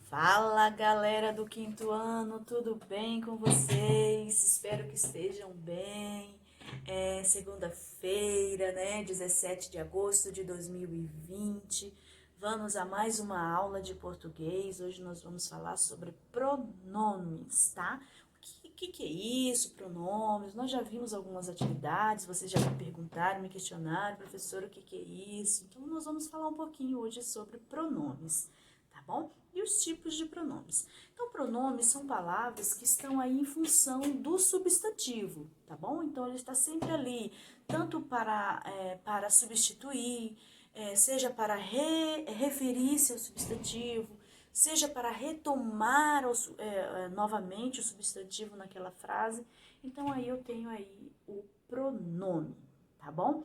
Fala, galera do quinto ano, tudo bem com vocês? Espero que estejam bem. É segunda-feira, né? 17 de agosto de 2020. Vamos a mais uma aula de português. Hoje nós vamos falar sobre pronomes, tá? O que é isso, pronomes? Nós já vimos algumas atividades, vocês já me perguntaram, me questionaram, professor, o que é isso? Então, nós vamos falar um pouquinho hoje sobre pronomes, tá bom? E os tipos de pronomes. Então, pronomes são palavras que estão aí em função do substantivo, tá bom? Então, ele está sempre ali, tanto para substituir, seja para referir-se ao substantivo, seja para retomar novamente o substantivo naquela frase. Então, aí eu tenho aí o pronome, tá bom?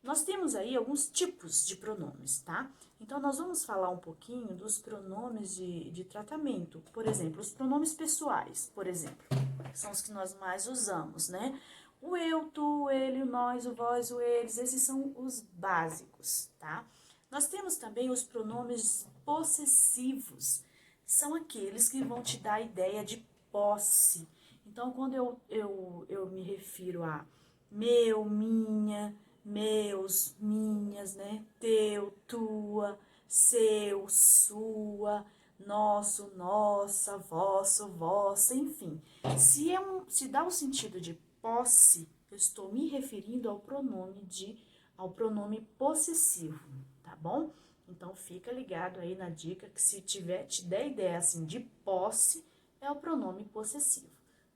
Nós temos aí alguns tipos de pronomes, tá? Então, nós vamos falar um pouquinho dos pronomes de tratamento. Por exemplo, os pronomes pessoais, por exemplo, que são os que nós mais usamos, né? O eu, tu, ele, o nós, o vós, o eles, esses são os básicos, tá? Nós temos também os pronomes possessivos, são aqueles que vão te dar a ideia de posse. Então, quando eu me refiro a meu, minha, meus, minhas, né? Teu, tua, seu, sua, nosso, nossa, vosso, vossa, enfim. Se dá o sentido de posse, eu estou me referindo ao pronome possessivo, tá bom? Então fica ligado aí na dica que se te der ideia assim de posse, é o pronome possessivo,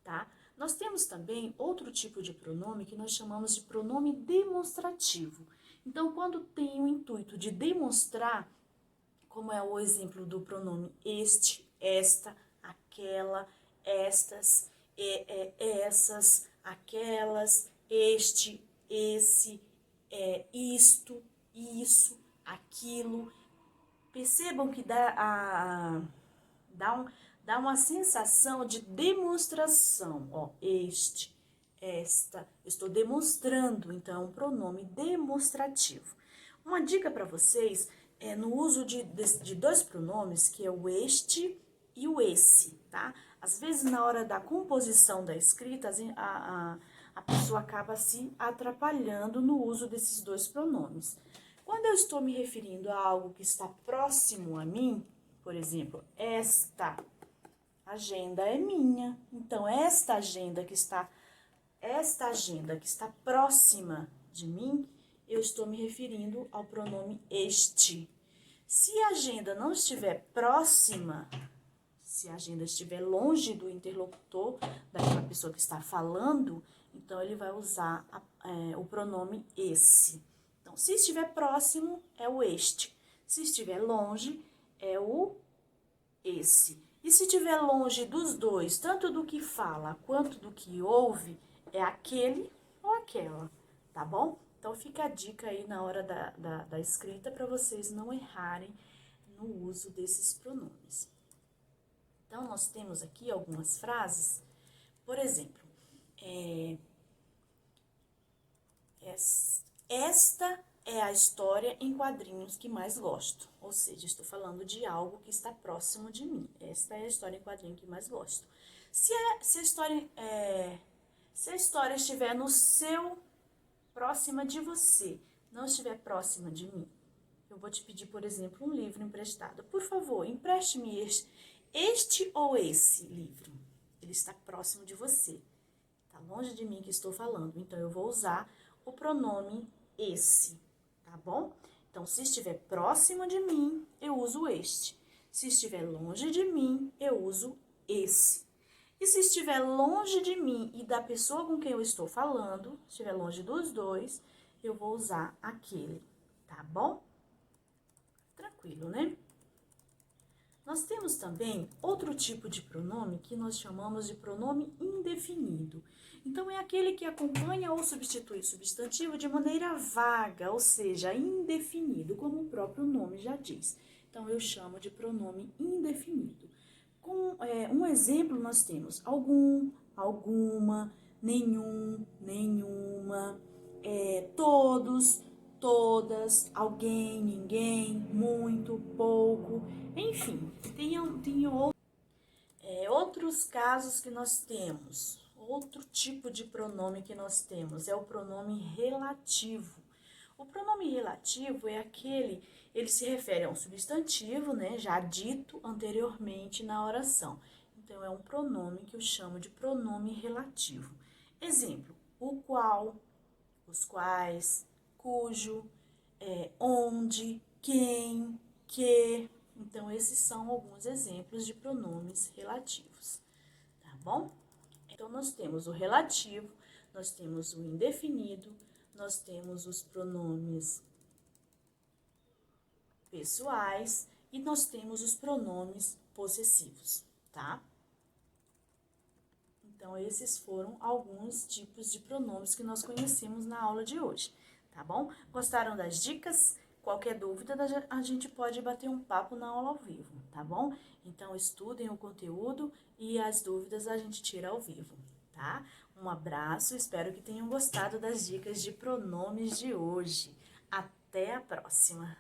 tá? Nós temos também outro tipo de pronome que nós chamamos de pronome demonstrativo. Então, quando tem o intuito de demonstrar, como é o exemplo do pronome este, esta, aquela, estas, essas, aquelas, este, esse, isto, isso, aquilo. Percebam que dá uma sensação de demonstração. Ó, este, esta, estou demonstrando, então, é um pronome demonstrativo. Uma dica para vocês é no uso de dois pronomes, que é o este e o esse, tá? Às vezes, na hora da composição da escrita, a pessoa acaba se atrapalhando no uso desses dois pronomes. Quando eu estou me referindo a algo que está próximo a mim, por exemplo, esta agenda é minha. Então, esta agenda que está próxima de mim, eu estou me referindo ao pronome este. Se a agenda não estiver próxima, se a agenda estiver longe do interlocutor, daquela pessoa que está falando, então ele vai usar o pronome esse. Então, se estiver próximo, é o este. Se estiver longe, é o esse. E se estiver longe dos dois, tanto do que fala quanto do que ouve, é aquele ou aquela, tá bom? Então, fica a dica aí na hora da escrita para vocês não errarem no uso desses pronomes. Então, nós temos aqui algumas frases, por exemplo, esta é a história em quadrinhos que mais gosto. Ou seja, estou falando de algo que está próximo de mim. Esta é a história em quadrinho que mais gosto. Se a história estiver próxima de você, não estiver próxima de mim, eu vou te pedir, por exemplo, um livro emprestado. Por favor, empreste-me este ou esse livro. Ele está próximo de você. Está longe de mim que estou falando. Então, eu vou usar o pronome esse, tá bom? Então, se estiver próximo de mim, eu uso este. Se estiver longe de mim, eu uso esse. E se estiver longe de mim e da pessoa com quem eu estou falando, estiver longe dos dois, eu vou usar aquele, tá bom? Tranquilo, né? Nós temos também outro tipo de pronome que nós chamamos de pronome indefinido. Então, é aquele que acompanha ou substitui o substantivo de maneira vaga, ou seja, indefinido, como o próprio nome já diz. Então, eu chamo de pronome indefinido. Com um exemplo, nós temos algum, alguma, nenhum, nenhuma, todos, todas, alguém, ninguém, muito, pouco, enfim, tem outros casos que nós temos. Outro tipo de pronome que nós temos é o pronome relativo. O pronome relativo é ele se refere a um substantivo, né, já dito anteriormente na oração. Então, é um pronome que eu chamo de pronome relativo. Exemplo, o qual, os quais, cujo, onde, quem, que. Então, esses são alguns exemplos de pronomes relativos, tá bom? Então, nós temos o relativo, nós temos o indefinido, nós temos os pronomes pessoais e nós temos os pronomes possessivos, tá? Então, esses foram alguns tipos de pronomes que nós conhecemos na aula de hoje, tá bom? Gostaram das dicas? Qualquer dúvida, a gente pode bater um papo na aula ao vivo, tá bom? Então, estudem o conteúdo e as dúvidas a gente tira ao vivo, tá? Um abraço, espero que tenham gostado das dicas de pronomes de hoje. Até a próxima!